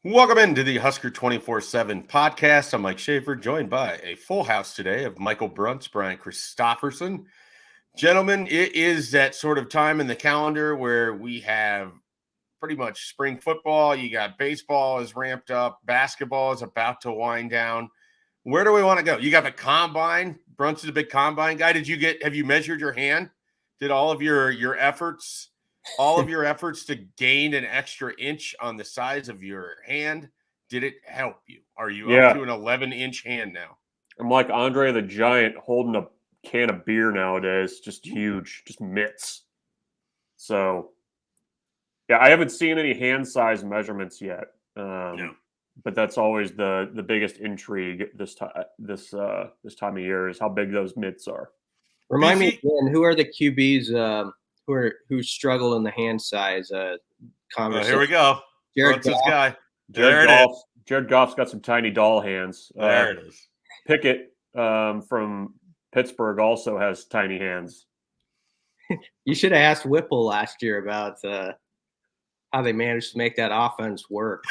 Welcome into the Husker247 Podcast. I'm Mike Schaefer, joined by a full house today of Michael Bruntz, Brian Christopherson. Gentlemen, it is that sort of time in the calendar where we have pretty much spring football. You got baseball is ramped up. Basketball is about to wind down. Where do we want to go? You got the combine. Bruntz is a big combine guy. Have you measured your hand? Did all of your efforts to gain an extra inch on the size of your hand, did it help you? Are you up to an 11-inch hand now? I'm like Andre the Giant holding a can of beer nowadays. Just huge, just mitts. So, yeah, I haven't seen any hand size measurements yet. No. But that's always the biggest intrigue this time of year is how big those mitts are. Remind me again, who are the QBs who struggle in the hand size conversation? Here we go. Jared Goff. Guy. Jared Goff's got some tiny doll hands. There it is. Pickett from Pittsburgh also has tiny hands. You should have asked Whipple last year about how they managed to make that offense work.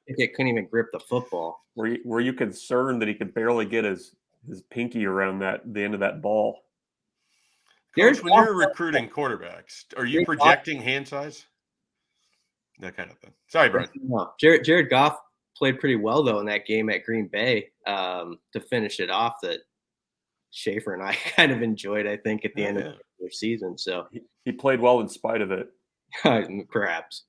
Pickett couldn't even grip the football. Were you concerned that he could barely get his pinky around the end of that ball? Coach, when you're recruiting quarterbacks, are you projecting hand size? That kind of thing. Sorry, Brian. No. Jared Goff played pretty well, though, in that game at Green Bay to finish it off that Schaefer and I kind of enjoyed, I think, at the end of the season. So he played well in spite of it. Perhaps.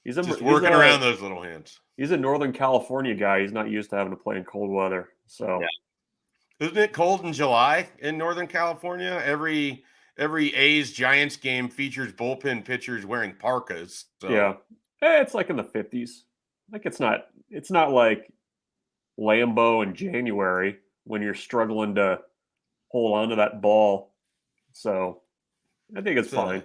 He's working around those little hands. He's a Northern California guy. He's not used to having to play in cold weather. So, Isn't it cold in July in Northern California? Every A's Giants game features bullpen pitchers wearing parkas. So. Yeah, it's like in the 50s. Like it's not like Lambeau in January when you're struggling to hold on to that ball. So I think it's fine.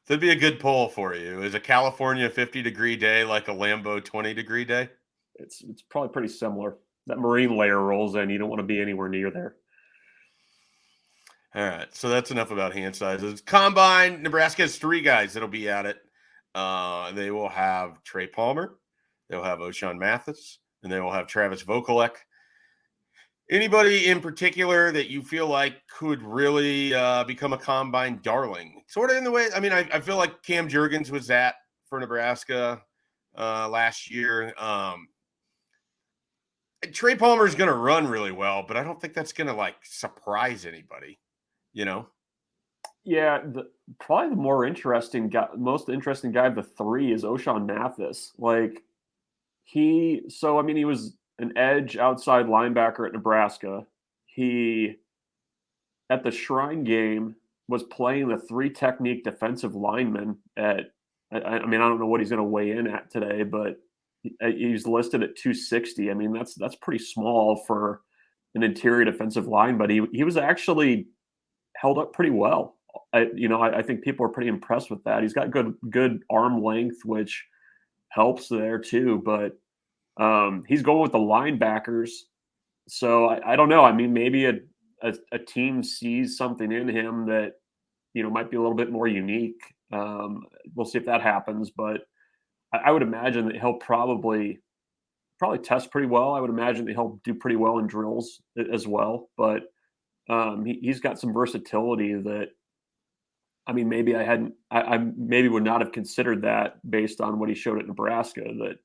That'd be a good poll for you. Is a California 50-degree day like a Lambeau 20-degree day? It's probably pretty similar. That marine layer rolls in. You don't want to be anywhere near there. All right. So that's enough about hand sizes. Combine, Nebraska has 3 guys that'll be at it. They will have Trey Palmer. They'll have Ochaun Mathis. And they will have Travis Vokolek. Anybody in particular that you feel like could really become a combine darling? Sort of in the way, I mean, I feel like Cam Jurgens was that for Nebraska last year. Trey Palmer is going to run really well, but I don't think that's going to surprise anybody, you know? Yeah, probably the most interesting guy of the 3 is Ochaun Mathis. He was an edge outside linebacker at Nebraska. He, at the Shrine game, was playing the 3-technique defensive lineman at, I don't know what he's going to weigh in at today, but he's listed at 260. I mean, that's pretty small for an interior defensive line, but he was actually held up pretty well. I think people are pretty impressed with that. He's got good arm length, which helps there too, but he's going with the linebackers. So I don't know. I mean, maybe a team sees something in him that, might be a little bit more unique. We'll see if that happens, but I would imagine that he'll probably test pretty well. I would imagine that he'll do pretty well in drills as well, but he's got some versatility that, maybe I maybe would not have considered that based on what he showed at Nebraska, that,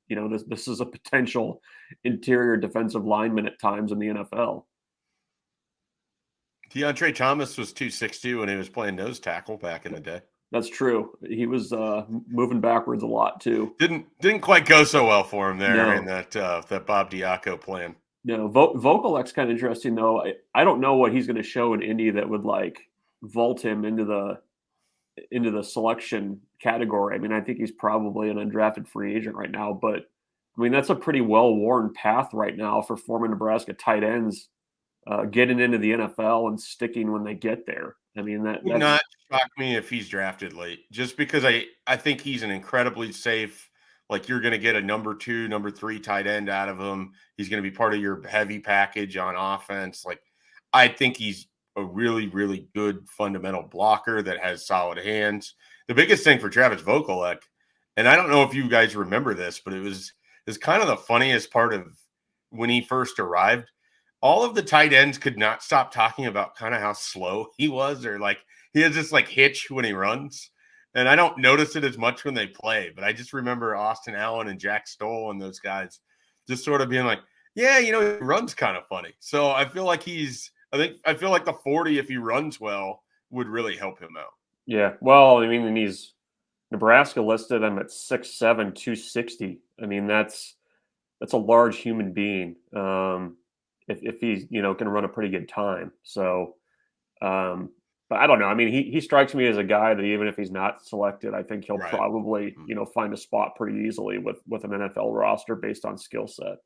this is a potential interior defensive lineman at times in the NFL. DeAndre Thomas was 260 when he was playing nose tackle back in the day. That's true. He was moving backwards a lot too. Didn't quite go so well for him there in that Bob Diaco plan. No, Vokolek's kind of interesting though. I don't know what he's going to show in Indy that would vault him into the selection category. I mean, I think he's probably an undrafted free agent right now, but that's a pretty well-worn path right now for former Nebraska tight ends getting into the NFL and sticking when they get there. I mean, that would not shock me if he's drafted late, just because I think he's an incredibly safe, you're going to get a number 2, number 3 tight end out of him. He's going to be part of your heavy package on offense. I think he's a really, really good fundamental blocker that has solid hands. The biggest thing for Travis Vokolek And I don't know if you guys remember this, but it was kind of the funniest part of when he first arrived. All of the tight ends could not stop talking about kind of how slow he was, or like he has this like hitch when he runs. And I don't notice it as much when they play, but I just remember Austin Allen and Jack Stoll and those guys just sort of being like, yeah, he runs kind of funny. So I feel like I feel like the 40, if he runs well, would really help him out. Yeah. Well, I mean, and Nebraska listed him at 6'7", 260. I mean, that's a large human being. If he's going to run a pretty good time. So, but I don't know. I mean, he strikes me as a guy that even if he's not selected, I think he'll probably find a spot pretty easily with an NFL roster based on skill set.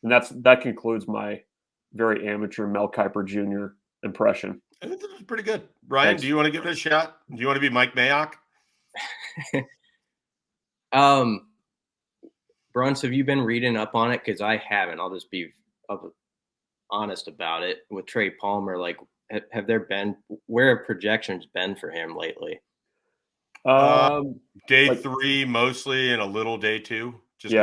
And that concludes my very amateur Mel Kiper Jr. impression. I think this was pretty good. Brian, Thanks. Do you want to give it a shot? Do you want to be Mike Mayock? Bruntz, have you been reading up on it? Because I haven't. I'll just be honest about it. With Trey Palmer, like, where have projections been for him lately? Day 3 mostly, and a little day 2. Just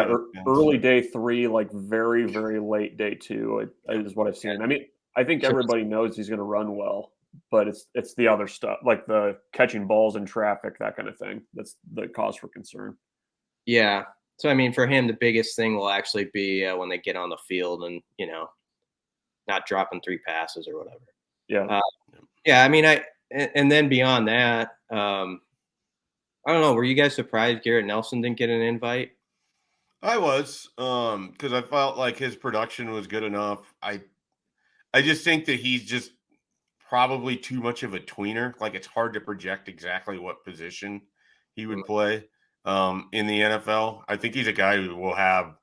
early day 3, like very, very late day 2 is what I've seen. I mean, I think everybody knows he's going to run well, but it's the other stuff, like the catching balls in traffic, that kind of thing. That's the cause for concern. Yeah. So, I mean, for him, the biggest thing will actually be when they get on the field and, not dropping 3 passes or whatever. Yeah. Yeah. I mean, and then beyond that, I don't know. Were you guys surprised Garrett Nelson didn't get an invite? I was, because I felt like his production was good enough. I just think that he's just probably too much of a tweener. Like, it's hard to project exactly what position he would play in the NFL. I think he's a guy who will have,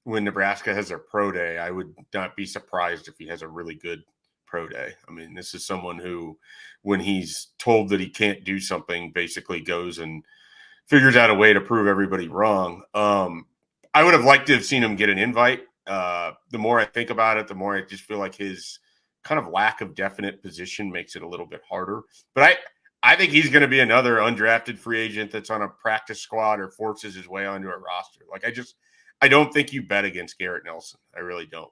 when Nebraska has their pro day, I would not be surprised if he has a really good pro day. I mean, this is someone who, when he's told that he can't do something, basically goes and figures out a way to prove everybody wrong. I would have liked to have seen him get an invite. The more I think about it, the more I just feel like his kind of lack of definite position makes it a little bit harder. But I think he's going to be another undrafted free agent that's on a practice squad or forces his way onto a roster. Like, I don't think you bet against Garrett Nelson. I really don't.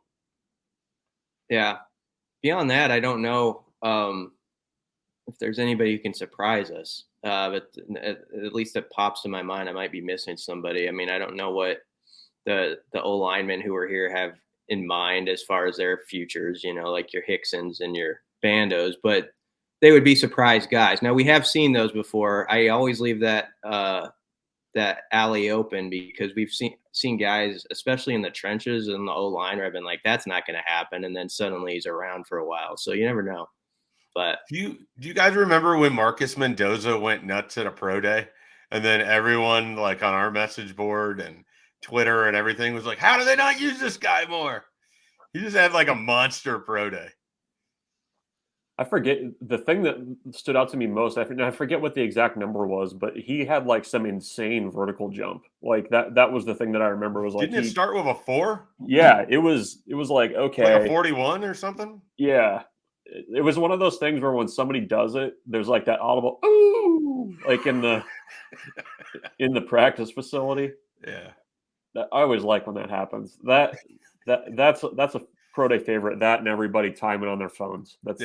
Yeah. Beyond that, I don't know if there's anybody who can surprise us. But at least it pops to my mind. I might be missing somebody. I mean, I don't know what the O linemen who are here have in mind as far as their futures, like your Hicksons and your Bandos, but they would be surprise guys. Now, we have seen those before. I always leave that alley open because we've seen guys, especially in the trenches and the O line, where I've been like, that's not going to happen, and then suddenly he's around for a while. So you never know. But do you guys remember when Marcus Mendoza went nuts at a pro day, and then everyone, like, on our message board and Twitter and everything was like, how do they not use this guy more? He just had like a monster pro day. I forget the thing that stood out to me most. I forget what the exact number was, but he had like some insane vertical jump. Like that was the thing that I remember was like, didn't it start with a 4? Yeah, it was like, okay, like a 41 or something. Yeah. It was one of those things where when somebody does it, there's like that audible ooh, like in the practice facility. Yeah. I always like when that happens. That's a pro day favorite. That and everybody timing on their phones. That's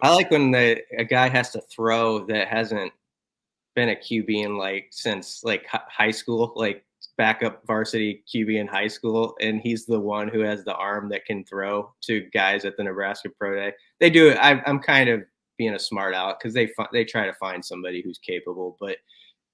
I like when a guy has to throw that hasn't been a QB in since high school, like backup varsity QB in high school, and he's the one who has the arm that can throw to guys at the Nebraska Pro Day. They do it. I'm kind of being a smart aleck because they try to find somebody who's capable, but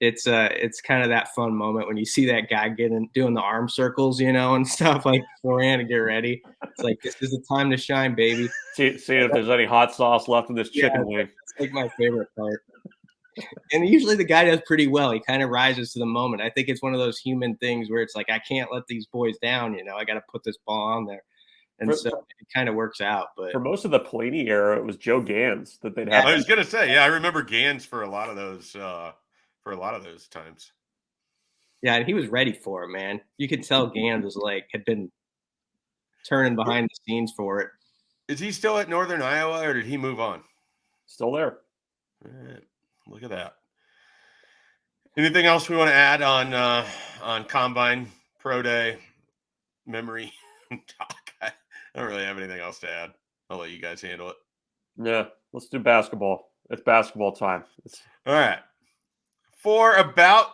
it's kind of that fun moment when you see that guy doing the arm circles, and stuff like beforehand to get ready. It's like, this is the time to shine, baby. See if there's any hot sauce left in this chicken wing. It's like my favorite part. And usually the guy does pretty well. He kind of rises to the moment. I think it's one of those human things where it's like, I can't let these boys down. I got to put this ball on there. And so it kind of works out. But for most of the Pelini era, it was Joe Gans that they'd have. I was going to say, I remember Gans for a lot of those times. Yeah, and he was ready for it, man. You could tell Gans was had been turning behind the scenes for it. Is he still at Northern Iowa, or did he move on? Still there. All right. Look at that. Anything else we want to add on Combine, Pro Day, memory talk? I don't really have anything else to add. I'll let you guys handle it. Yeah, let's do basketball. It's basketball time. All right. For about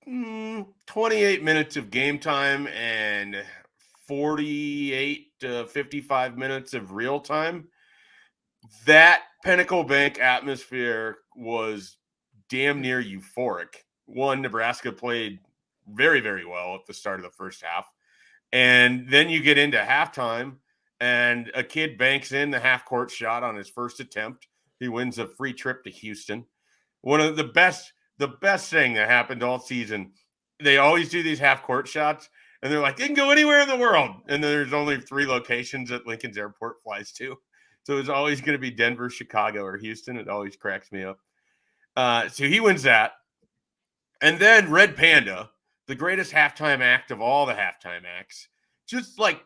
28 minutes of game time and 48 to 55 minutes of real time, that Pinnacle Bank atmosphere was damn near euphoric. One, Nebraska played very, very well at the start of the first half. And then you get into halftime, and a kid banks in the half-court shot on his first attempt. He wins a free trip to Houston. One of the best thing that happened all season. They always do these half-court shots, and they're like, they can go anywhere in the world. And there's only 3 locations that Lincoln's Airport flies to. So it's always going to be Denver, Chicago, or Houston. It always cracks me up. So he wins that. And then Red Panda, the greatest halftime act of all the halftime acts, just like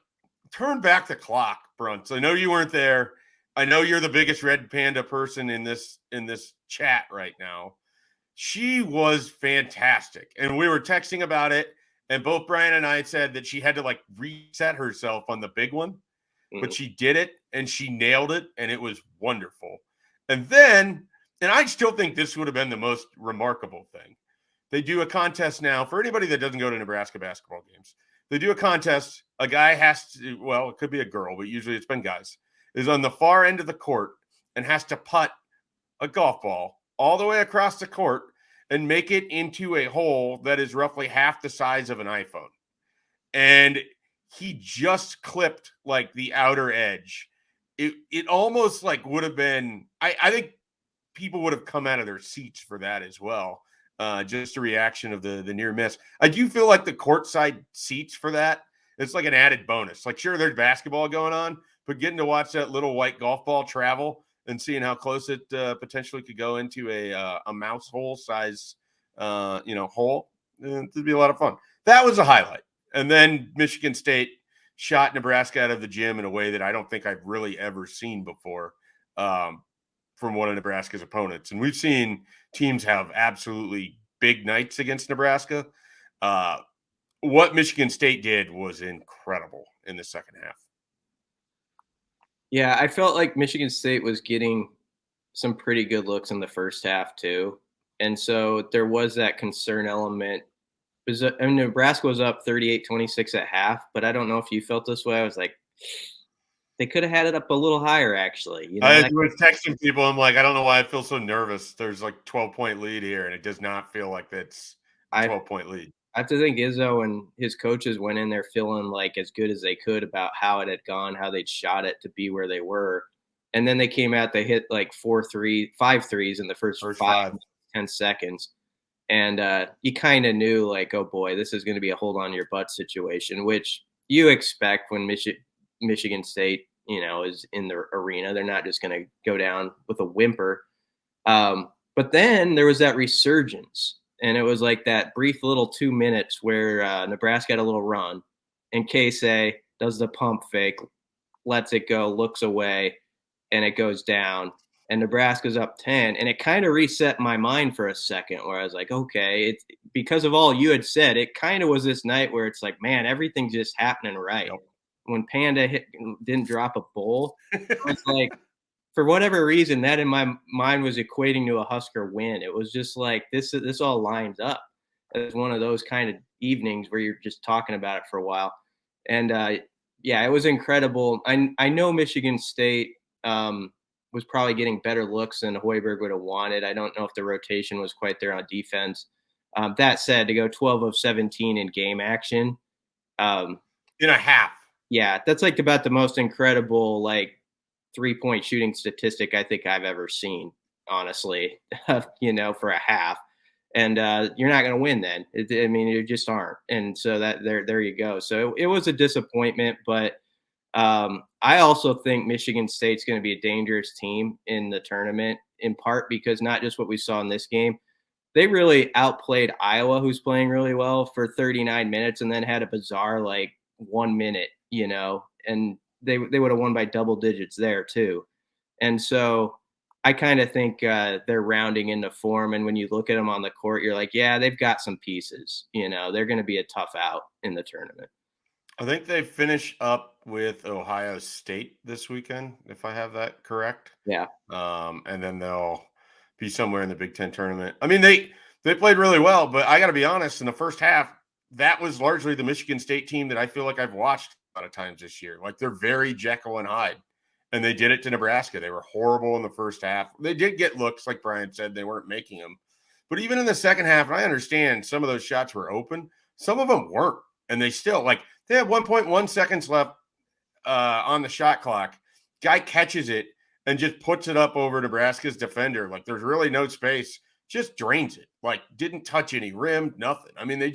turn back the clock, Bruntz. I know you weren't there. I know you're the biggest Red Panda person in this chat right now. She was fantastic. And we were texting about it. And both Brian and I said that she had to like reset herself on the big one. But she did it and she nailed it. And it was wonderful. And then, and I still think this would have been the most remarkable thing. They do a contest now for anybody that doesn't go to Nebraska basketball games. They do a contest. A guy has to, well, it could be a girl, but usually it's been guys, is on the far end of the court and has to putt a golf ball all the way across the court and make it into a hole that is roughly half the size of an iPhone. And he just clipped like the outer edge. It almost like would have been, I think people would have come out of their seats for that as well. Just a reaction of the near miss. I do feel like the courtside seats for that, it's like an added bonus. Like, sure, there's basketball going on, but getting to watch that little white golf ball travel and seeing how close it potentially could go into a mouse hole size, hole, it'd be a lot of fun. That was a highlight. And then Michigan State shot Nebraska out of the gym in a way that I don't think I've really ever seen before from one of Nebraska's opponents. And we've seen teams have absolutely big nights against Nebraska. What Michigan State did was incredible in the second half. Yeah, I felt like Michigan State was getting some pretty good looks in the first half too. And so there was that concern element. Nebraska was up 38-26 at half, but I don't know if you felt this way. I was like, they could have had it up a little higher, actually. I was texting people. I'm like, I don't know why I feel so nervous. There's like 12-point lead here, and it does not feel like that's a 12-point lead. I have to think Izzo and his coaches went in there feeling like as good as they could about how it had gone, how they'd shot it to be where they were. And then they came out, they hit like 5 threes in the first 5-10 seconds. And you kind of knew like, oh boy, this is going to be a hold on your butt situation, which you expect when Michigan State, is in the arena. They're not just going to go down with a whimper. But then there was that resurgence. And it was like that brief little 2 minutes where Nebraska had a little run. And Casey does the pump fake, lets it go, looks away, and it goes down. And Nebraska's up 10. And it kind of reset my mind for a second where I was like, okay, it's because of all you had said, it kind of was this night where it's like, man, everything's just happening right. Yep. When Panda didn't drop a bowl, it's like, for whatever reason, that in my mind was equating to a Husker win. It was just like, this all lines up. It's one of those kind of evenings where you're just talking about it for a while. And, it was incredible. I know Michigan State was probably getting better looks than Hoiberg would have wanted. I don't know if the rotation was quite there on defense. That said, to go 12 of 17 in game action. In a half. Yeah, that's like about the most incredible, like, 3-point shooting statistic I think I've ever seen, honestly, for a half. And you're not going to win then. You just aren't. And so that there you go. So it was a disappointment, but I also think Michigan State's going to be a dangerous team in the tournament, in part because not just what we saw in this game. They really outplayed Iowa, who's playing really well, for 39 minutes and then had a bizarre, 1 minute, and they would have won by double digits there too. And so I kind of think they're rounding into form. And when you look at them on the court, you're like, yeah, they've got some pieces. They're going to be a tough out in the tournament. I think they finish up with Ohio State this weekend, if I have that correct. Yeah. And then they'll be somewhere in the Big Ten tournament. I mean, they played really well, but I got to be honest, in the first half, that was largely the Michigan State team that I feel like I've watched a lot of times this year. Like, they're very Jekyll and Hyde, and they did it to Nebraska. They were horrible in the first half. They did get looks, like Brian said, they weren't making them. But even in the second half, and I understand some of those shots were open, some of them weren't. And they still, like, they had 1.1 seconds left on the shot clock. Guy catches it and just puts it up over Nebraska's defender. Like, there's really no space. Just drains it. Like, didn't touch any rim, nothing. I mean, they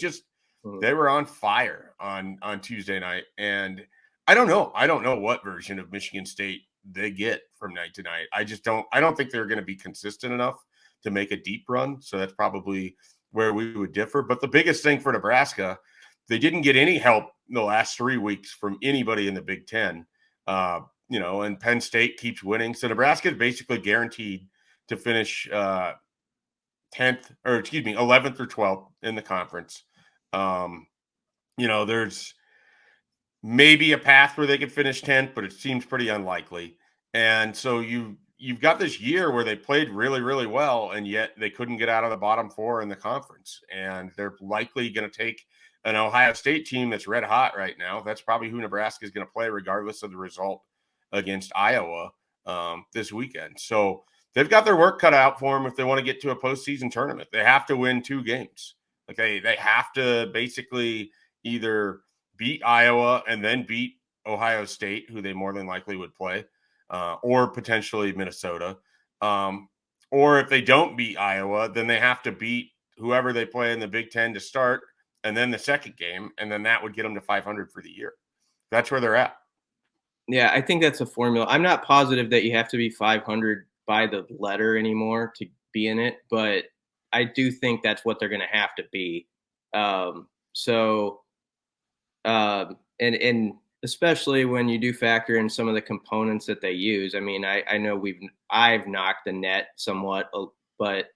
were on fire on Tuesday night. And I don't know what version of Michigan State they get from night to night. I don't think they're going to be consistent enough to make a deep run. So that's probably where we would differ. But the biggest thing for Nebraska, they didn't get any help in the last 3 weeks from anybody in the Big Ten. And Penn State keeps winning. So Nebraska is basically guaranteed to finish 11th or 12th in the conference. There's maybe a path where they could finish 10th, but it seems pretty unlikely. And so you've got this year where they played really, really well, and yet they couldn't get out of the bottom 4 in the conference. And they're likely going to take an Ohio State team that's red hot right now. That's probably who Nebraska is going to play regardless of the result against Iowa this weekend. So they've got their work cut out for them if they want to get to a postseason tournament. They have to win 2 games. Like they have to basically either beat Iowa and then beat Ohio State, who they more than likely would play, or potentially Minnesota. Or if they don't beat Iowa, then they have to beat whoever they play in the Big Ten to start, and then the second game, and then that would get them to 500 for the year. That's where they're at. Yeah, I think that's a formula. I'm not positive that you have to be 500 by the letter anymore to be in it, but I do think that's what they're going to have to be. And especially when you do factor in some of the components that they use. I mean, I know I've knocked the net somewhat, but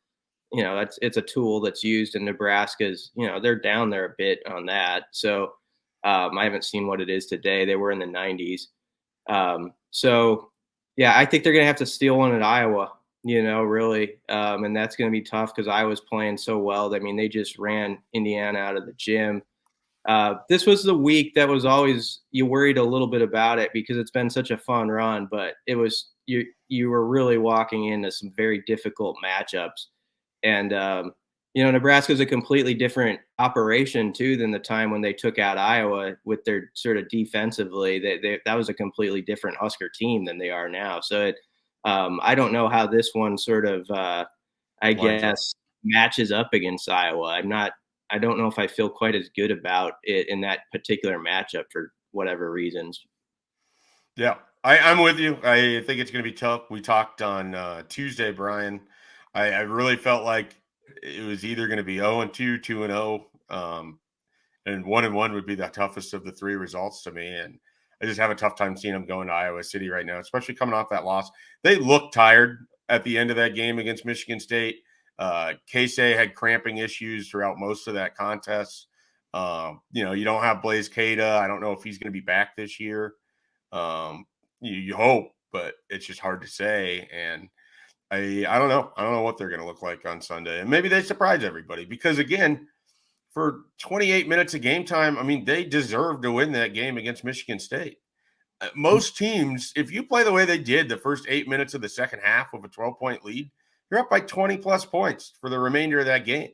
it's a tool that's used in Nebraska's, they're down there a bit on that. So I haven't seen what it is today. They were in the 90s. I think they're going to have to steal one at Iowa, really. And that's going to be tough because Iowa's playing so well. I mean, they just ran Indiana out of the gym. This was the week that was always, you worried a little bit about it because it's been such a fun run, but it was, you were really walking into some very difficult matchups. And, Nebraska is a completely different operation too than the time when they took out Iowa with their sort of defensively. That was a completely different Husker team than they are now. So I don't know how this one sort of, guess, matches up against Iowa. I don't know if I feel quite as good about it in that particular matchup for whatever reasons. Yeah, I'm with you. I think it's going to be tough. We talked on Tuesday, Brian. I really felt like it was either going to be 0-2, 2-0, and 1-1 would be the toughest of the 3 results to me. And I just have a tough time seeing them going to Iowa City right now, especially coming off that loss. They looked tired at the end of that game against Michigan State. Casey had cramping issues throughout most of that contest. You don't have Blaze Cada. I don't know if he's going to be back this year. You hope, but it's just hard to say. And I don't know. I don't know what they're going to look like on Sunday. And maybe they surprise everybody because, again, for 28 minutes of game time, I mean, they deserve to win that game against Michigan State. Most teams, if you play the way they did the first 8 minutes of the second half of a 12-point lead, you're up by 20-plus points for the remainder of that game.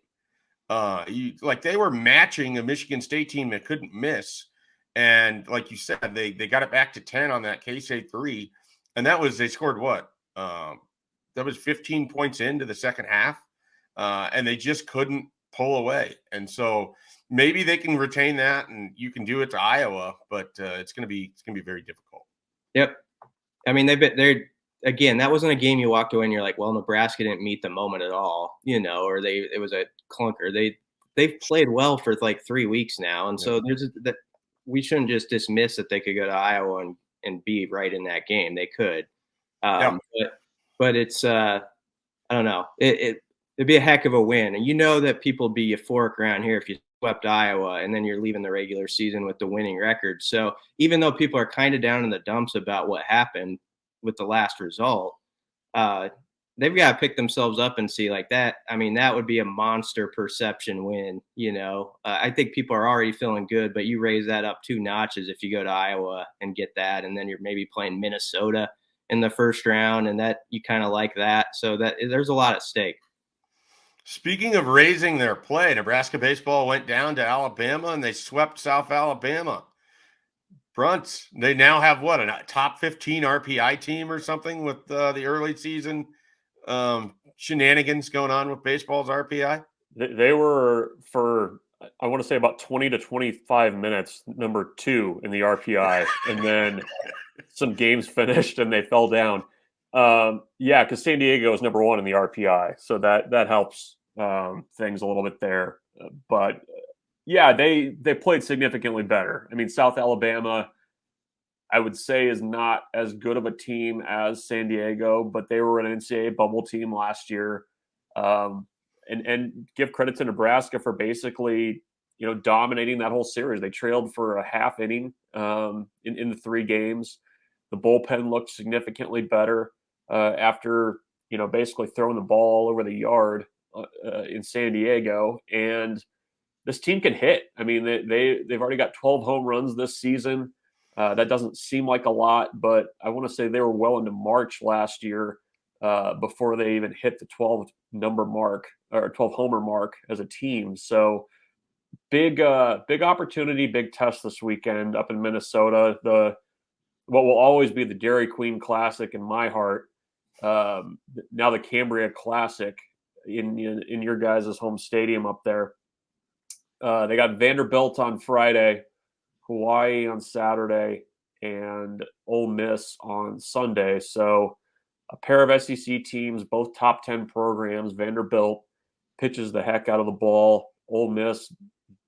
They were matching a Michigan State team that couldn't miss. And like you said, they got it back to 10 on that K-State 3. And they scored what? That was 15 points into the second half. And they just couldn't pull away. And so maybe they can retain that and you can do it to Iowa, but it's going to be very difficult. Yep. I mean, again, that wasn't a game you walked away and you're like, well, Nebraska didn't meet the moment at all, or it was a clunker. They've played well for like 3 weeks now. And so we shouldn't just dismiss that they could go to Iowa and be right in that game. They could. But but it's I don't know. It'd be a heck of a win, and you know that people be euphoric around here if you swept Iowa, and then you're leaving the regular season with the winning record. So even though people are kind of down in the dumps about what happened with the last result, they've got to pick themselves up and see like that. I mean, that would be a monster perception win. I think people are already feeling good, but you raise that up 2 notches if you go to Iowa and get that, and then you're maybe playing Minnesota in the first round, and that you kind of like that. So that there's a lot at stake. Speaking of raising their play, Nebraska baseball went down to Alabama and they swept South Alabama. Bruntz, they now have what, a top 15 RPI team or something with the early season shenanigans going on with baseball's RPI? They were, for I want to say about 20 to 25 minutes, number 2 in the RPI, and then some games finished and they fell down. Because San Diego is number 1 in the RPI, so that helps things a little bit there. But they played significantly better. I mean, South Alabama, I would say, is not as good of a team as San Diego, but they were an NCAA bubble team last year. And give credit to Nebraska for basically, dominating that whole series. They trailed for a half inning in the 3 games. The bullpen looked significantly better after, basically throwing the ball all over the yard in San Diego. And this team can hit. I mean, they've already got 12 home runs this season. That doesn't seem like a lot, but I want to say they were well into March last year before they even hit the 12 homer mark as a team. So big opportunity, big test this weekend up in Minnesota. What will always be the Dairy Queen Classic in my heart. Now the Cambria Classic in your guys' home stadium up there. They got Vanderbilt on Friday, Hawaii on Saturday, and Ole Miss on Sunday. So a pair of SEC teams, both top 10 programs. Vanderbilt pitches the heck out of the ball. Ole Miss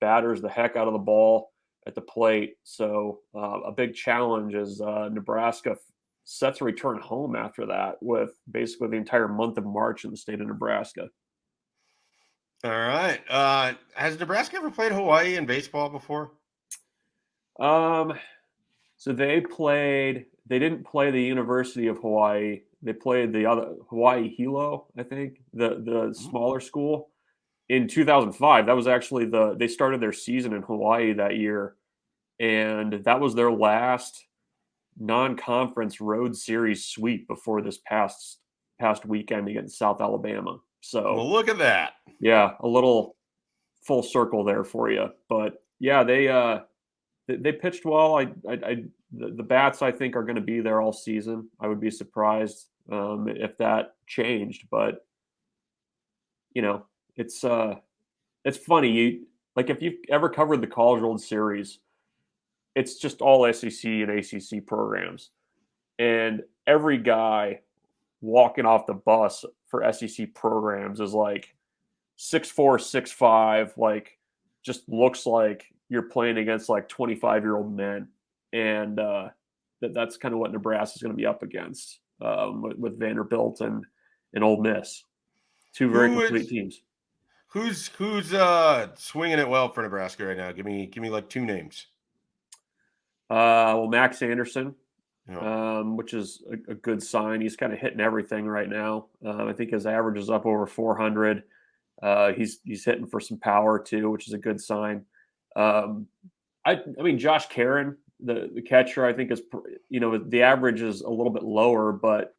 batters the heck out of the ball at the plate. So a big challenge as Nebraska sets a return home after that with basically the entire month of March in the state of Nebraska. All right. Has Nebraska ever played Hawaii in baseball before? So they didn't play the University of Hawaii. They played the other Hawaii Hilo, I think, the smaller school in 2005. That was actually they started their season in Hawaii that year. And that was their last non-conference road series sweep before this past weekend against South Alabama. So well, look at that. Yeah, a little full circle there for you. But yeah, they pitched well. The bats, I think, are going to be there all season. I would be surprised if that changed. But it's funny. If you've ever covered the College World Series, it's just all SEC and ACC programs, and every guy walking off the bus for SEC programs is like 6'4", 6'5", like just looks like you're playing against like 25-year-old men. And that's kind of what Nebraska is going to be up against with Vanderbilt and Ole Miss. 2 very complete teams. Who's swinging it well for Nebraska right now? Give me like 2 names. Max Anderson, which is a good sign. He's kind of hitting everything right now. I think his average is up over 400. He's hitting for some power too, which is a good sign. I mean, Josh Caron, the catcher, I think is, the average is a little bit lower, but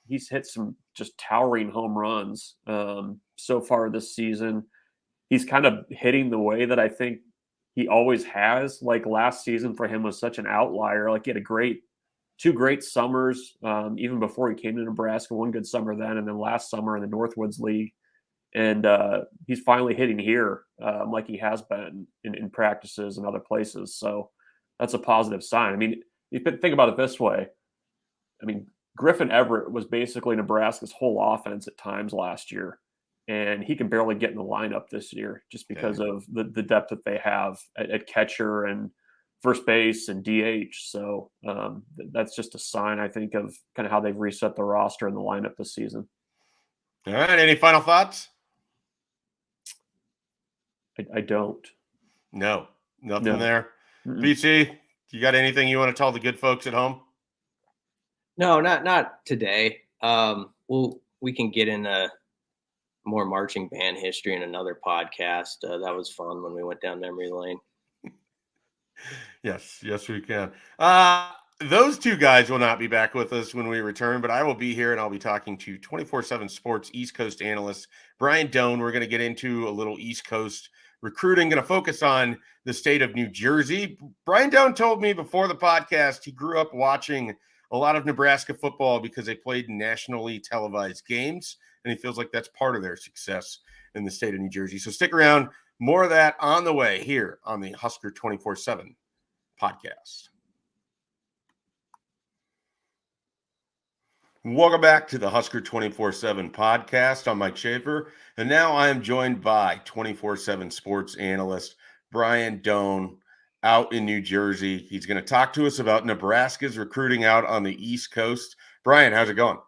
he's hit some just towering home runs so far this season. He's kind of hitting the way that I think he always has. Like last season for him was such an outlier. Like he had 2 great summers, even before he came to Nebraska. 1 good summer then, and then last summer in the Northwoods League. And he's finally hitting here like he has been in practices and other places. So that's a positive sign. I mean, you think about it this way. I mean, Griffin Everett was basically Nebraska's whole offense at times last year. And he can barely get in the lineup this year just because of the depth that they have at catcher and first base and DH. So that's just a sign, I think, of kind of how they've reset the roster and the lineup this season. All right. Any final thoughts? I don't. No, nothing there. Mm-mm. PC, you got anything you want to tell the good folks at home? No, not today. We can get into more marching band history in another podcast. That was fun when we went down memory lane. Yes, we can. Those two guys will not be back with us when we return, but I will be here and I'll be talking to 24/7 Sports East Coast analyst Brian Dohn. We're going to get into a little East Coast recruiting, going to focus on the state of New Jersey. Brian Dohn told me before the podcast he grew up watching a lot of Nebraska football because they played in nationally televised games, and he feels like that's part of their success in the state of New Jersey. So stick around. More of that on the way here on the Husker 24/7 podcast. Welcome back to the Husker 24/7 podcast. I'm Mike Schaefer, and now I am joined by 24/7 sports analyst Brian Dohn out in New Jersey. He's going to talk to us about Nebraska's recruiting out on the East Coast. Brian, how's it going?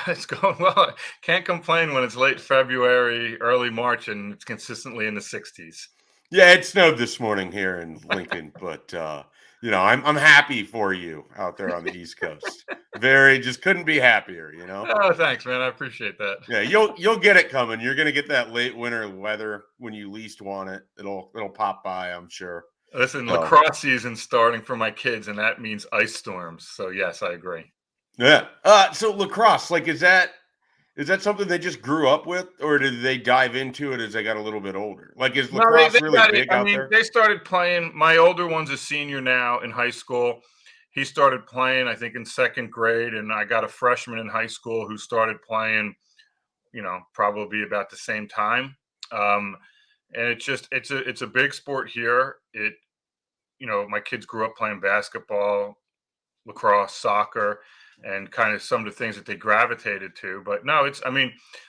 It's going well. Can't complain when it's late February, early March, and it's consistently in the 60s. Yeah, it snowed this morning here in Lincoln, but I'm happy for you out there on the East Coast. Just couldn't be happier, Oh, thanks, man. I appreciate that. Yeah, you'll get it coming. You're gonna get that late winter weather when you least want it. It'll pop by, I'm sure. Listen, lacrosse season starting for my kids, and that means ice storms. So yes, I agree. Yeah. So lacrosse, like, is that something they just grew up with, or did they dive into it as they got a little bit older? Like, is lacrosse really big out there? They started playing. My older one's a senior now in high school. He started playing, I think, in second grade, and I got a freshman in high school who started playing, probably about the same time. And it's a big sport here. My kids grew up playing basketball, lacrosse, soccer, and kind of some of the things that they gravitated to. But no,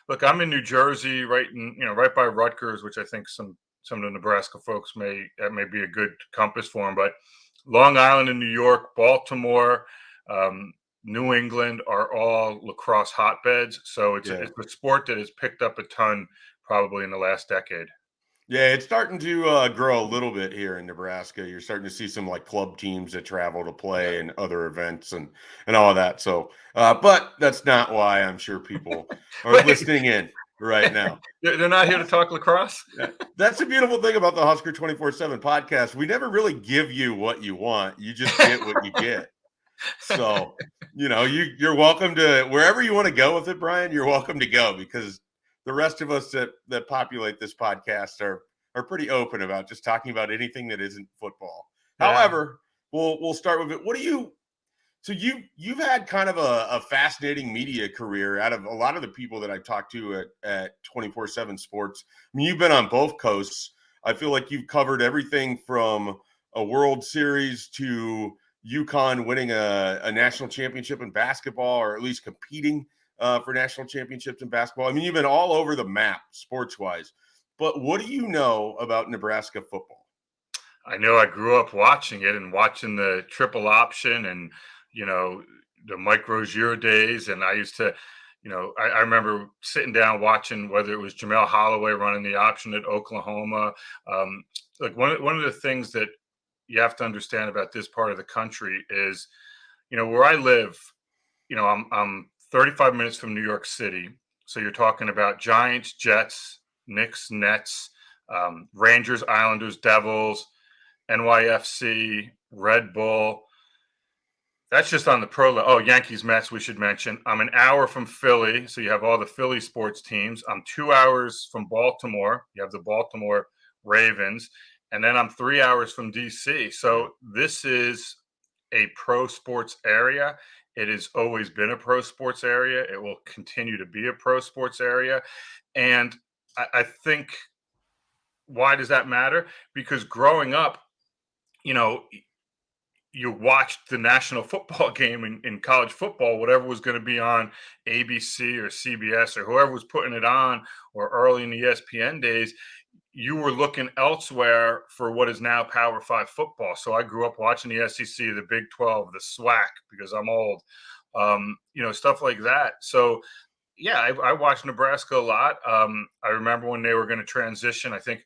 look, I'm in New Jersey, right by Rutgers, which I think some of the Nebraska folks may be a good compass for them. But Long Island and New York, Baltimore, New England are all lacrosse hotbeds. So it's a sport that has picked up a ton probably in the last decade. Yeah, it's starting to grow a little bit here in Nebraska. You're starting to see some like club teams that travel to play and other events and all of that. So, but that's not why I'm sure people are listening in right now. They're not here to talk lacrosse. That's the beautiful thing about the Husker 24/7 podcast. We never really give you what you want. You just get what you get. So, you're welcome to wherever you want to go with it, Brian. You're welcome to go, because the rest of us that populate this podcast are pretty open about just talking about anything that isn't football. Yeah. However, we'll start with it. So you've had kind of a fascinating media career out of a lot of the people that I've talked to at 24/7 Sports. I mean, you've been on both coasts. I feel like you've covered everything from a World Series to UConn winning a national championship in basketball, or at least competing for national championships in basketball. I mean, you've been all over the map sports-wise. But what do you know about Nebraska football? I know I grew up watching it and watching the triple option and, the Mike Rozier days. And I used to, I remember sitting down watching whether it was Jamel Holloway running the option at Oklahoma. Like one of the things that you have to understand about this part of the country is, where I live, I'm 35 minutes from New York City. So you're talking about Giants, Jets, Knicks, Nets, Rangers, Islanders, Devils, NYFC, Red Bull. That's just on the pro level. Oh, Yankees, Mets, we should mention. I'm an hour from Philly, so you have all the Philly sports teams. I'm 2 hours from Baltimore. You have the Baltimore Ravens. And then I'm 3 hours from D.C. So this is a pro sports area. It has always been a pro sports area. It will continue to be a pro sports area. And I think, why does that matter? Because growing up, you watched the national football game in college football, whatever was going to be on ABC or CBS or whoever was putting it on, or early in the ESPN days, you were looking elsewhere for what is now Power 5 football. So I grew up watching the SEC, the Big 12, the SWAC, because I'm old, stuff like that. So, yeah, I watched Nebraska a lot. I remember when they were going to transition. I think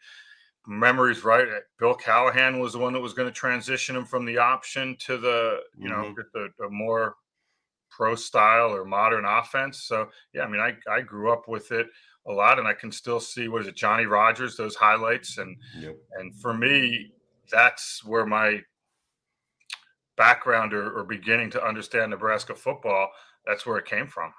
memory's right. Bill Callahan was the one that was going to transition him from the option to the, a more pro style or modern offense. So, yeah, I mean, I grew up with it a lot, and I can still see, what is it, Johnny Rodgers, those highlights. And for me, that's where my background or beginning to understand Nebraska football, that's where it came from.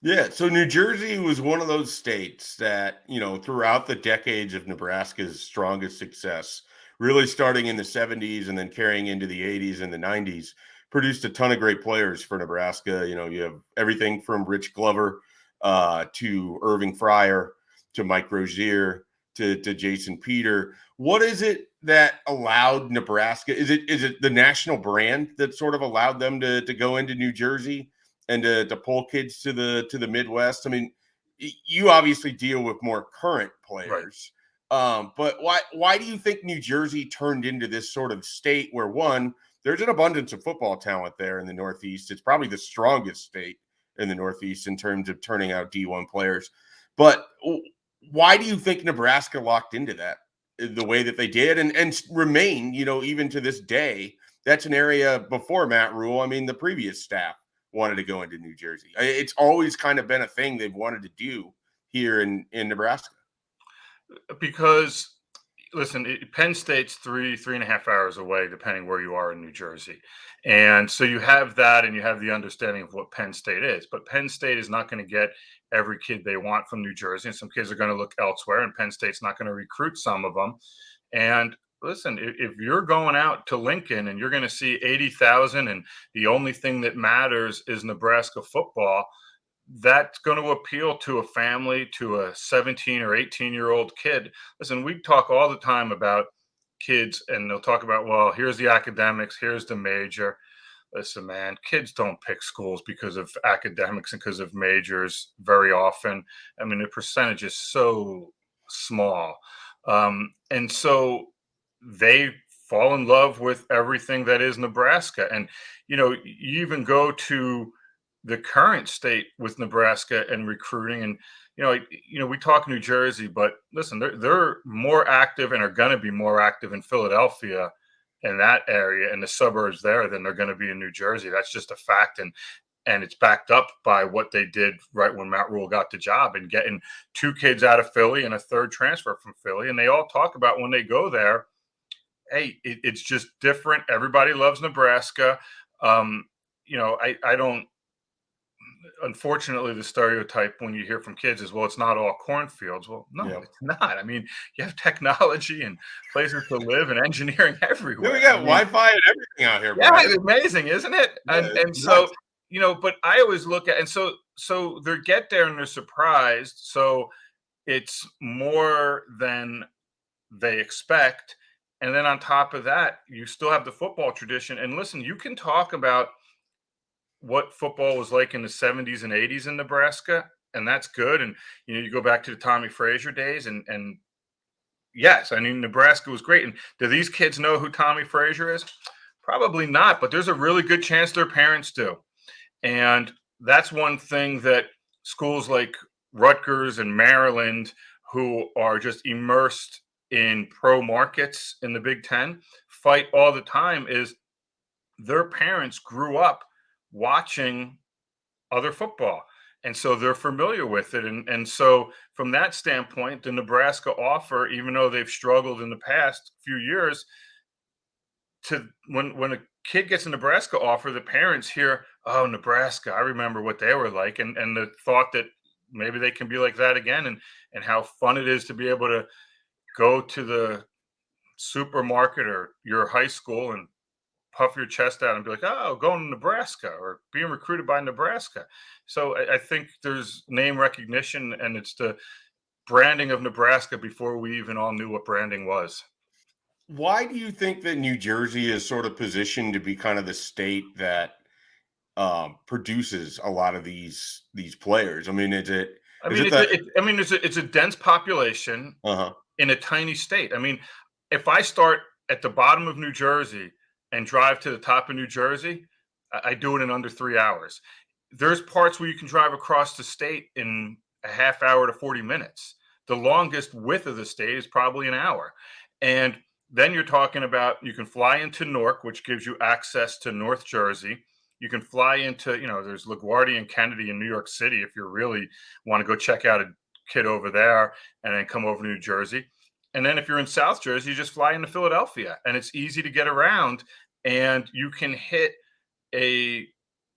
Yeah, so New Jersey was one of those states that, throughout the decades of Nebraska's strongest success, really starting in the 70s and then carrying into the 80s and the 90s, produced a ton of great players for Nebraska. You have everything from Rich Glover to Irving Fryer to Mike Rozier to Jason Peter. What is it that allowed Nebraska? Is it the national brand that sort of allowed them to go into New Jersey and to pull kids to the Midwest? I mean, you obviously deal with more current players, right. But why do you think New Jersey turned into this sort of state where, one, there's an abundance of football talent there in the Northeast? It's probably the strongest state in the Northeast in terms of turning out D1 players. But why do you think Nebraska locked into that the way that they did and remain, even to this day? That's an area before Matt Rule. I mean, the previous staff wanted to go into New Jersey. It's always kind of been a thing they've wanted to do here in Nebraska. Because, listen, Penn State's 3.5 hours away, depending where you are in New Jersey. And so you have that, and you have the understanding of what Penn State is. But Penn State is not going to get every kid they want from New Jersey. And some kids are going to look elsewhere, and Penn State's not going to recruit some of them. And listen, if you're going out to Lincoln and you're going to see 80,000 and the only thing that matters is Nebraska football, that's going to appeal to a family, to a 17 or 18-year-old kid. Listen, we talk all the time about kids, and they'll talk about, well, here's the academics, here's the major. Listen, man, kids don't pick schools because of academics and because of majors very often. I mean, the percentage is so small. And so they fall in love with everything that is Nebraska. And, you even go to the current state with Nebraska and recruiting, and we talk New Jersey, but listen, they're more active and are going to be more active in Philadelphia and that area and the suburbs there than they're going to be in New Jersey. That's just a fact, and it's backed up by what they did right when Matt Rule got the job and getting 2 kids out of Philly and a 3rd transfer from Philly. And they all talk about when they go there, hey, it's just different. Everybody loves Nebraska. I don't. Unfortunately, the stereotype when you hear from kids is, well, it's not all cornfields. Well, no, It's not. I mean, you have technology and places to live and engineering everywhere. We got Wi-Fi and everything out here. Yeah, Brian. It's amazing, isn't it? Yeah, and so, but I always look at, and so they get there and they're surprised. So it's more than they expect. And then on top of that, you still have the football tradition. And listen, you can talk about what football was like in the 70s and 80s in Nebraska, and that's good. And you go back to the Tommy Frazier days, and yes, I mean, Nebraska was great. And do these kids know who Tommy Frazier is? Probably not, but there's a really good chance their parents do. And that's one thing that schools like Rutgers and Maryland, who are just immersed in pro markets in the Big Ten, fight all the time, is their parents grew up watching other football. And so they're familiar with it. And so from that standpoint, the Nebraska offer, even though they've struggled in the past few years, to when a kid gets a Nebraska offer, the parents hear, oh, Nebraska, I remember what they were like. And the thought that maybe they can be like that again, and how fun it is to be able to go to the supermarket or your high school and puff your chest out and be like, oh, going to Nebraska or being recruited by Nebraska. So I think there's name recognition, and it's the branding of Nebraska before we even all knew what branding was. Why do you think that New Jersey is sort of positioned to be kind of the state that produces a lot of these players? I mean, it's a dense population. Uh-huh. in a tiny state. I mean, if I start at the bottom of New Jersey and drive to the top of New Jersey, I do it in under 3 hours. There's parts where you can drive across the state in a half hour to 40 minutes. The longest width of the state is probably an hour. And then you're talking about, you can fly into Newark, which gives you access to North Jersey. You can fly into, there's LaGuardia and Kennedy in New York City if you really want to go check out a kid over there and then come over to New Jersey. And then if you're in South Jersey, you just fly into Philadelphia, and it's easy to get around, and you can hit a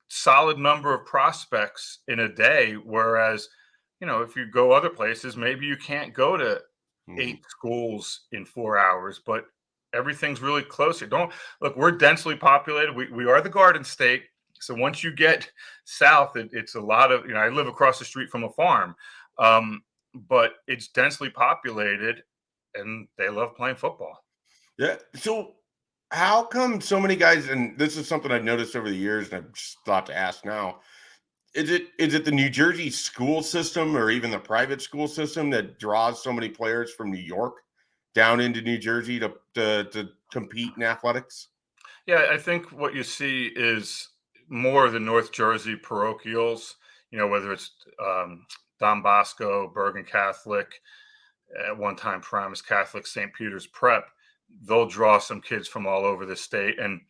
solid number of prospects in a day. Whereas, if you go other places, maybe you can't go to 8 schools in 4 hours, but everything's really close. Look, we're densely populated. We are the Garden State. So once you get south, it's a lot of, I live across the street from a farm, but it's densely populated, and they love playing football. Yeah. So how come so many guys, and this is something I've noticed over the years, and I've just thought to ask now, is it the New Jersey school system or even the private school system that draws so many players from New York down into New Jersey to compete in athletics? Yeah, I think what you see is more of the North Jersey parochials, whether it's Don Bosco, Bergen Catholic, at one time Paramus Catholic, St. Peter's Prep. They'll draw some kids from all over the state. And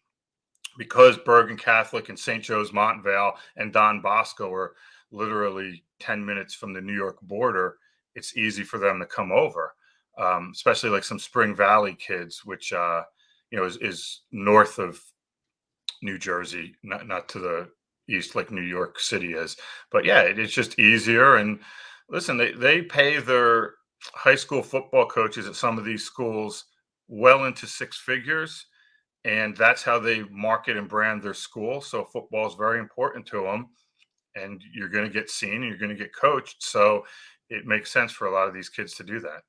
because Bergen Catholic and St. Joe's Montvale and Don Bosco are literally 10 minutes from the New York border, it's easy for them to come over, especially like some Spring Valley kids, which, is north of New Jersey, not to the east like New York City is. But yeah, it's just easier. And listen, they pay their high school football coaches at some of these schools well into 6 figures. And that's how they market and brand their school. So football is very important to them, and you're going to get seen and you're going to get coached. So it makes sense for a lot of these kids to do that.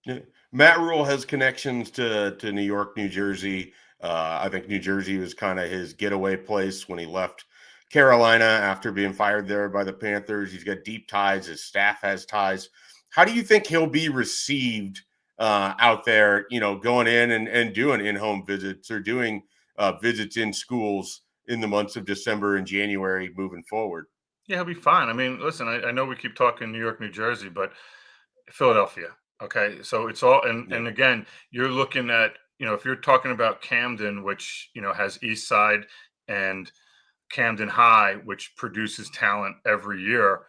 Yeah. Matt Rule has connections to New York, New Jersey. I think New Jersey was kind of his getaway place when he left Carolina after being fired there by the Panthers. He's got deep ties. His staff has ties. How do you think he'll be received out there, going in and doing in-home visits or doing visits in schools in the months of December and January moving forward? Yeah, he'll be fine. I mean, listen, I know we keep talking New York, New Jersey, but Philadelphia. Okay. So it's all, and again, you're looking at, if you're talking about Camden, which, has East Side and Camden High, which produces talent every year,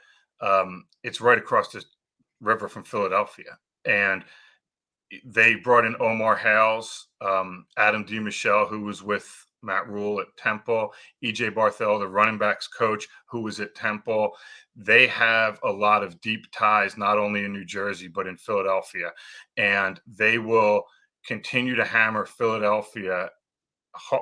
it's right across the river from Philadelphia. And they brought in Omar Hales, Adam DiMichele, who was with Matt Rule at Temple, EJ Barthel, the running backs coach, who was at Temple. They have a lot of deep ties, not only in New Jersey, but in Philadelphia. And they will continue to hammer Philadelphia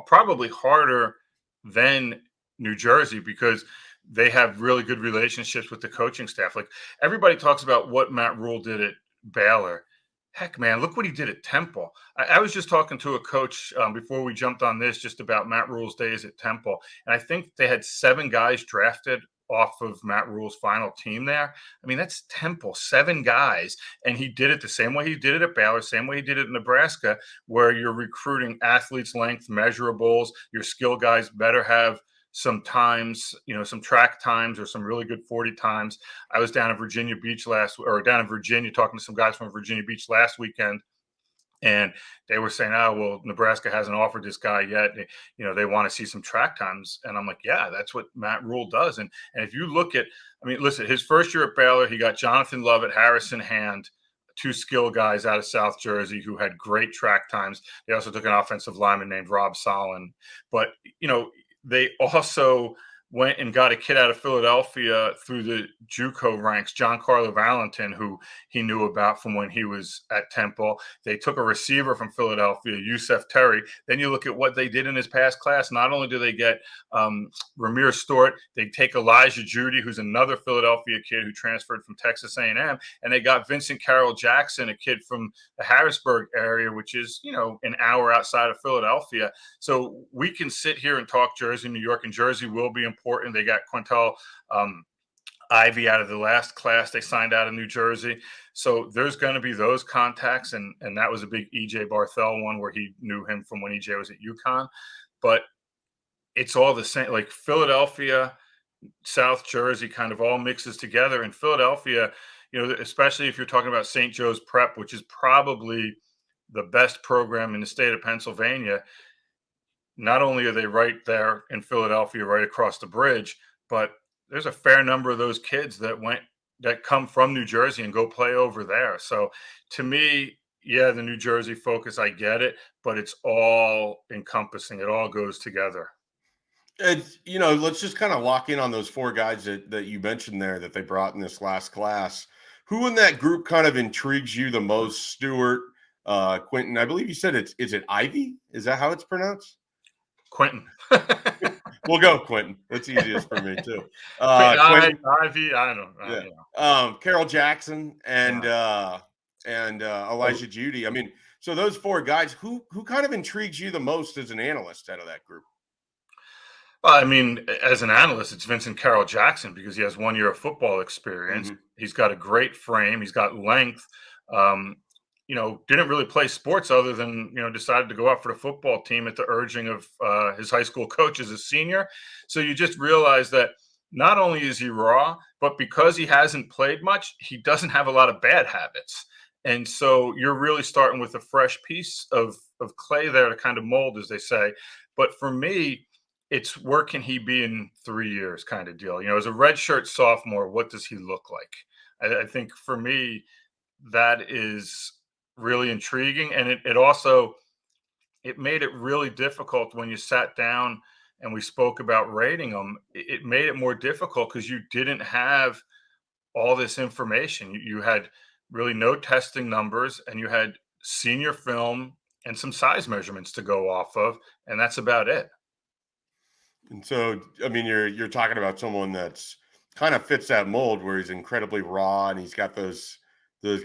probably harder than New Jersey, because they have really good relationships with the coaching staff. Like, everybody talks about what Matt Rule did at Baylor. Heck, man, look what he did at Temple. I was just talking to a coach before we jumped on this, just about Matt Rule's days at Temple. And I think they had 7 guys drafted off of Matt Rule's final team there. I mean, that's Temple, 7 guys. And he did it the same way he did it at Baylor, same way he did it in Nebraska, where you're recruiting athletes, length, measurables. Your skill guys better have some times, some track times or some really good 40 times. I was down in Virginia talking to some guys from Virginia Beach last weekend, and they were saying, oh, well, Nebraska hasn't offered this guy yet. They want to see some track times. And I'm like, yeah, that's what Matt Rule does. And if you look at, listen, his first year at Baylor, he got Jonathan Lovett, Harrison Hand, 2 skill guys out of South Jersey who had great track times. They also took an offensive lineman named Rob Solon. But, they also went and got a kid out of Philadelphia through the JUCO ranks, John Carlo Valentin, who he knew about from when he was at Temple. They took a receiver from Philadelphia, Yusef Terry. Then you look at what they did in his past class. Not only do they get Ramir Stewart, they take Elijah Judy, who's another Philadelphia kid who transferred from Texas A&M, and they got Vincent Carroll Jackson, a kid from the Harrisburg area, which is, an hour outside of Philadelphia. So we can sit here and talk Jersey, New York, and Jersey will be important. They got Quintel Ivy out of the last class they signed out of New Jersey. So there's going to be those contacts. And that was a big EJ Barthel one where he knew him from when EJ was at UConn. But it's all the same, like Philadelphia, South Jersey kind of all mixes together. In Philadelphia, especially if you're talking about St. Joe's Prep, which is probably the best program in the state of Pennsylvania. Not only are they right there in Philadelphia, right across the bridge, but there's a fair number of those kids that come from New Jersey and go play over there. So to me, yeah, the New Jersey focus, I get it, but it's all encompassing. It all goes together. And, let's just kind of lock in on those 4 guys that you mentioned there that they brought in this last class. Who in that group kind of intrigues you the most? Stewart, Quentin, I believe you said is it Ivy? Is that how it's pronounced? Quentin. We'll go Quentin. That's easiest for me too. Quentin, Ivy, I don't know. Yeah. Carol Jackson and Elijah Judy. I mean, so those 4 guys, who kind of intrigues you the most as an analyst out of that group? Well, I mean, as an analyst, it's Vincent Carroll Jackson because he has 1 year of football experience. Mm-hmm. He's got a great frame. He's got length. Didn't really play sports other than, decided to go out for the football team at the urging of his high school coach as a senior. So you just realize that not only is he raw, but because he hasn't played much, he doesn't have a lot of bad habits. And so you're really starting with a fresh piece of clay there to kind of mold, as they say. But for me, it's where can he be in 3 years kind of deal. As a redshirt sophomore, what does he look like? I think for me, that is really intriguing. And it also made it really difficult when you sat down and we spoke about rating them. It made it more difficult because you didn't have all this information. You had really no testing numbers and you had senior film and some size measurements to go off of. And that's about it. And so, I mean, you're talking about someone that's kind of fits that mold where he's incredibly raw and he's got those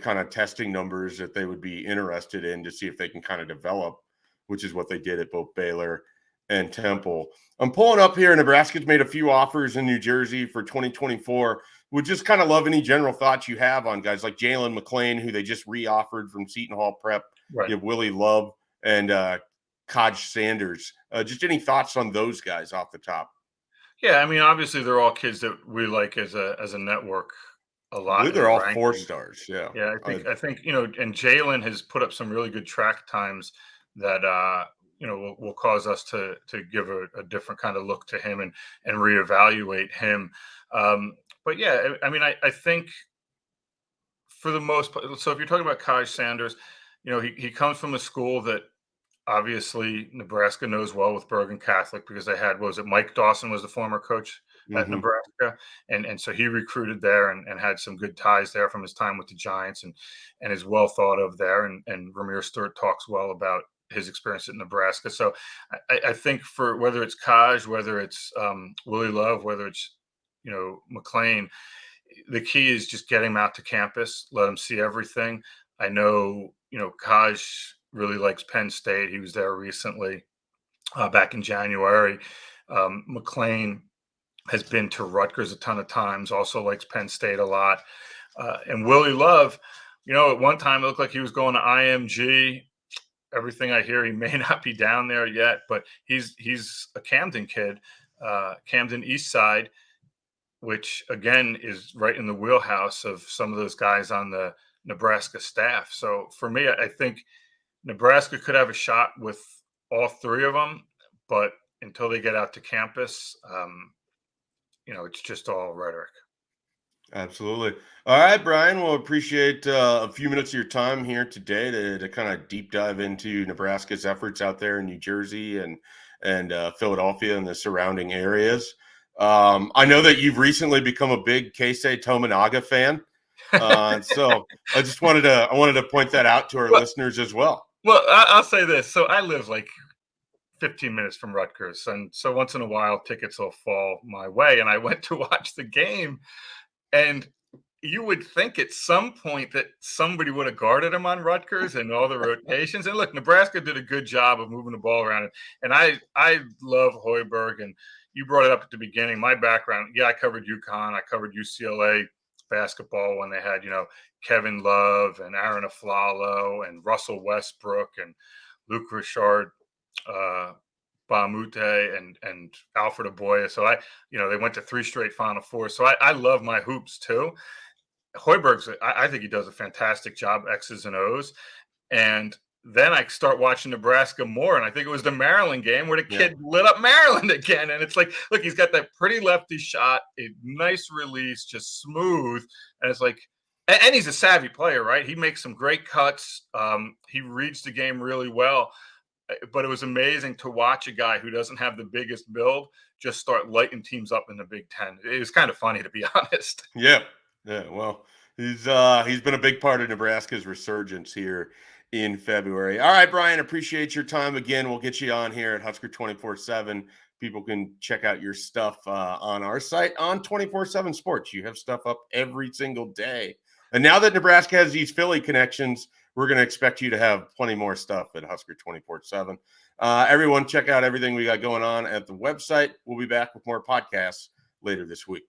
kind of testing numbers that they would be interested in to see if they can kind of develop, which is what they did at both Baylor and Temple. I'm pulling up here. Nebraska's made a few offers in New Jersey for 2024. Would just kind of love any general thoughts you have on guys like Jalen McLean, who they just re-offered from Seton Hall Prep. Right. You have Willie Love and Kaj Sanders. Just any thoughts on those guys off the top? Yeah, I mean, obviously they're all kids that we like as a network a lot. I believe they're all 4-stars. Yeah. Yeah, I think and Jalen has put up some really good track times that will cause us to give a different kind of look to him and reevaluate him. But yeah, I mean, I think for the most part, so if you're talking about Kaj Sanders, he comes from a school that obviously Nebraska knows well with Bergen Catholic because they had, Mike Dawson was the former coach at Nebraska. And so he recruited there and had some good ties there from his time with the Giants and is well thought of there. And Ramir Stewart talks well about his experience at Nebraska. So I think for whether it's Kaj, whether it's Willie Love, whether it's, McLean, the key is just get him out to campus, let him see everything. I know, Kaj really likes Penn State. He was there recently back in January. McLean has been to Rutgers a ton of times, also likes Penn State a lot. And Willie Love, at one time it looked like he was going to IMG. Everything I hear, he may not be down there yet, but he's a Camden kid, Camden East Side, which again is right in the wheelhouse of some of those guys on the Nebraska staff. So for me, I think Nebraska could have a shot with all 3 of them, but until they get out to campus, it's just all rhetoric. Absolutely. All right, Brian, we'll appreciate a few minutes of your time here today to kind of deep dive into Nebraska's efforts out there in New Jersey and Philadelphia and the surrounding areas. I know that you've recently become a big Keisei Tominaga fan. So I just wanted to point that out to our listeners as well. Well, I'll say this. So I live like 15 minutes from Rutgers. And so once in a while, tickets will fall my way. And I went to watch the game. And you would think at some point that somebody would have guarded him on Rutgers and all the rotations. And look, Nebraska did a good job of moving the ball around. And I love Hoiberg. And, you brought it up at the beginning. My background, yeah, I covered UConn. I covered UCLA basketball when they had, Kevin Love and Aaron Aflalo and Russell Westbrook and Luke Richard, Bamute and Alfred Aboya. So they went to 3 straight Final Fours. So I love my hoops too. Hoiberg's, I think he does a fantastic job, X's and O's. And then I start watching Nebraska more, and I think it was the Maryland game where the kid lit up Maryland again. And it's like, look, he's got that pretty lefty shot, a nice release, just smooth. And it's like, and he's a savvy player, right? He makes some great cuts. He reads the game really well. But it was amazing to watch a guy who doesn't have the biggest build just start lighting teams up in the Big Ten. It was kind of funny, to be honest. Yeah. Well, he's been a big part of Nebraska's resurgence here in February. All right, Brian, appreciate your time again. We'll get you on here at Husker247. People can check out your stuff on our site on 247 Sports. You have stuff up every single day. And now that Nebraska has these Philly connections, we're going to expect you to have plenty more stuff at Husker247. Everyone, check out everything we got going on at the website. We'll be back with more podcasts later this week.